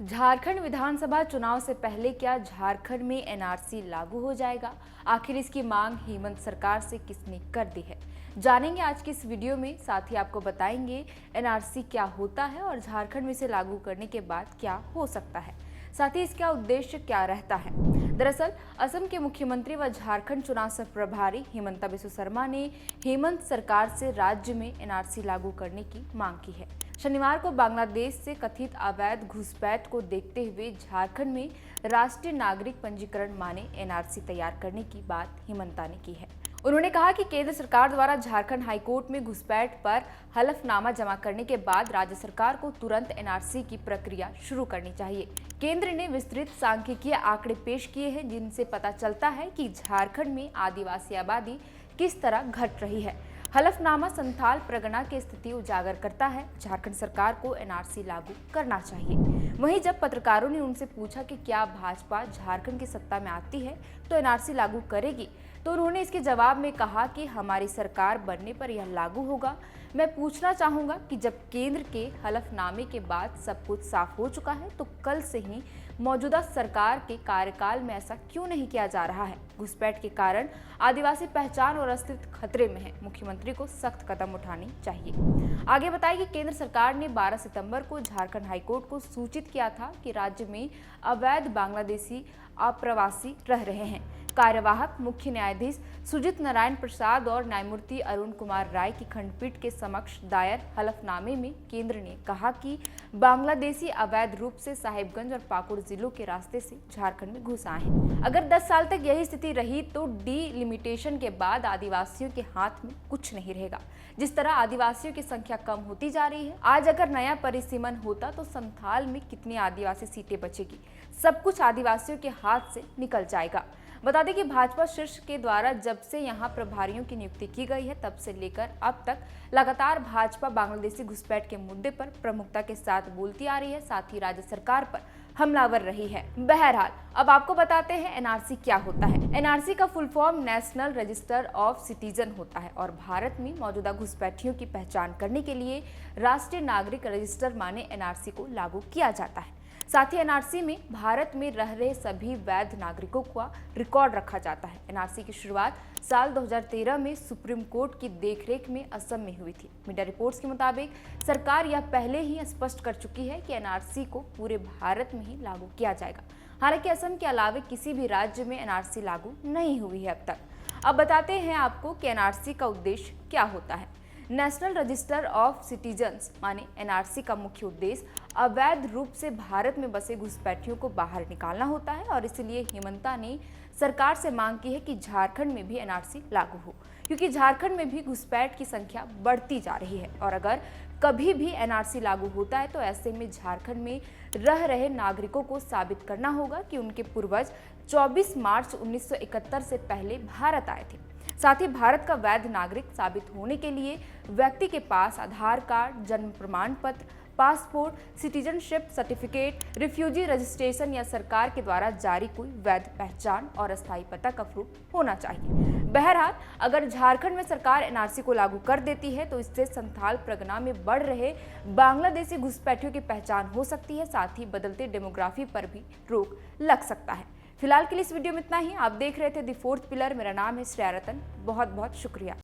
झारखंड विधानसभा चुनाव से पहले क्या झारखंड में एनआरसी लागू हो जाएगा? आखिर इसकी मांग हेमंत सरकार से किसने कर दी है? जानेंगे आज की इस वीडियो में। साथ ही आपको बताएंगे एनआरसी क्या होता है और झारखंड में इसे लागू करने के बाद क्या हो सकता है। साथ ही इसका उद्देश्य क्या रहता है। दरअसल असम के मुख्यमंत्री व झारखंड चुनाव से प्रभारी हिमंता बिस्वा शर्मा ने हेमंत सरकार से राज्य में एनआरसी लागू करने की मांग की है। शनिवार को बांग्लादेश से कथित अवैध घुसपैठ को देखते हुए झारखंड में राष्ट्रीय नागरिक पंजीकरण माने एनआरसी तैयार करने की बात हिमंता ने की है। उन्होंने कहा कि केंद्र सरकार द्वारा झारखंड हाईकोर्ट में घुसपैठ पर हलफनामा जमा करने के बाद राज्य सरकार को तुरंत एनआरसी की प्रक्रिया शुरू करनी चाहिए। केंद्र ने विस्तृत सांख्यिकीय आंकड़े पेश किए हैं जिनसे पता चलता है कि झारखंड में आदिवासी आबादी किस तरह घट रही है। हलफनामा संथाल परगना की स्थिति उजागर करता है। झारखंड सरकार को एनआरसी लागू करना चाहिए। वहीं जब पत्रकारों ने उनसे पूछा कि क्या भाजपा झारखंड की सत्ता में आती है तो एनआरसी लागू करेगी, तो उन्होंने इसके जवाब में कहा कि हमारी सरकार बनने पर यह लागू होगा। मैं पूछना चाहूंगा कि जब केंद्र के हलफनामे के बाद सब कुछ साफ हो चुका है तो कल से ही मौजूदा सरकार के कार्यकाल में ऐसा क्यों नहीं किया जा रहा है? घुसपैठ के कारण आदिवासी पहचान और अस्तित्व खतरे में है। मुख्यमंत्री को सख्त कदम उठाने चाहिए। आगे बताया कि केंद्र सरकार ने 12 सितंबर को झारखंड हाईकोर्ट को सूचित किया था कि राज्य में अवैध बांग्लादेशी अप्रवासी रह रहे हैं। कार्यवाहक मुख्य न्यायाधीश सुजीत नारायण प्रसाद और न्यायमूर्ति अरुण कुमार राय की खंडपीठ के समक्ष दायर हलफनामे में केंद्र ने कहा कि बांग्लादेशी अवैध रूप से साहिबगंज और पाकुड़ जिलों के रास्ते से झारखंड में घुस आए हैं। अगर 10 साल तक यही स्थिति रही तो डिलिमिटेशन के बाद आदिवासियों के हाथ में कुछ नहीं रहेगा। जिस तरह आदिवासियों की संख्या कम होती जा रही है, आज अगर नया परिसीमन होता तो संथाल में कितनी आदिवासी सीटें बचेगी? सब कुछ आदिवासियों के हाथ से निकल जाएगा। बता दें कि भाजपा शीर्ष के द्वारा जब से यहां प्रभारियों की नियुक्ति की गई है तब से लेकर अब तक लगातार भाजपा बांग्लादेशी घुसपैठ के मुद्दे पर प्रमुखता के साथ बोलती आ रही है, साथ ही राज्य सरकार पर हमलावर रही है। बहरहाल अब आपको बताते हैं एनआरसी क्या होता है। एनआरसी का full form national register of citizen होता है और भारत में मौजूदा घुसपैठियों की पहचान करने के लिए राष्ट्रीय नागरिक रजिस्टर माने एनआरसी को लागू किया जाता है। साथ ही एनआरसी में भारत में रह रहे सभी वैध नागरिकों का रिकॉर्ड रखा जाता है। एनआरसी की शुरुआत साल 2013 में सुप्रीम कोर्ट की देखरेख में असम में हुई थी। मीडिया रिपोर्ट्स के मुताबिक सरकार यह पहले ही स्पष्ट कर चुकी है कि एनआरसी को पूरे भारत में ही लागू किया जाएगा। हालांकि असम के अलावे किसी भी राज्य में एनआरसी लागू नहीं हुई है अब तक। अब बताते हैं आपको कि एनआरसी का उद्देश्य क्या होता है। नेशनल रजिस्टर ऑफ सिटीजन्स माने एनआरसी का मुख्य उद्देश्य अवैध रूप से भारत में बसे घुसपैठियों को बाहर निकालना होता है और इसलिए हिमंता ने सरकार से मांग की है कि झारखंड में भी एनआरसी लागू हो, क्योंकि झारखंड में भी घुसपैठ की संख्या बढ़ती जा रही है और अगर कभी भी एनआरसी लागू होता है तो ऐसे में झारखंड में रह रहे नागरिकों को साबित करना होगा कि उनके पूर्वज 24 मार्च 1971 से पहले भारत आए थे। साथ ही भारत का वैध नागरिक साबित होने के लिए व्यक्ति के पास आधार कार्ड, जन्म प्रमाण पत्र, passport, citizenship certificate, refugee registration या सरकार के द्वारा जारी कोई वैध पहचान और अस्थायी पता का प्रूफ होना चाहिए। बहरहाल अगर झारखंड में सरकार एनआरसी को लागू कर देती है तो इससे संथाल परगना में बढ़ रहे बांग्लादेशी घुसपैठियों की पहचान हो सकती है। साथ ही बदलते डेमोग्राफी पर भी रोक लग सकता है। फिलहाल के लिए इस वीडियो में इतना ही। आप देख रहे थे द फोर्थ पिलर। मेरा नाम है श्रेया रतन। बहुत बहुत शुक्रिया।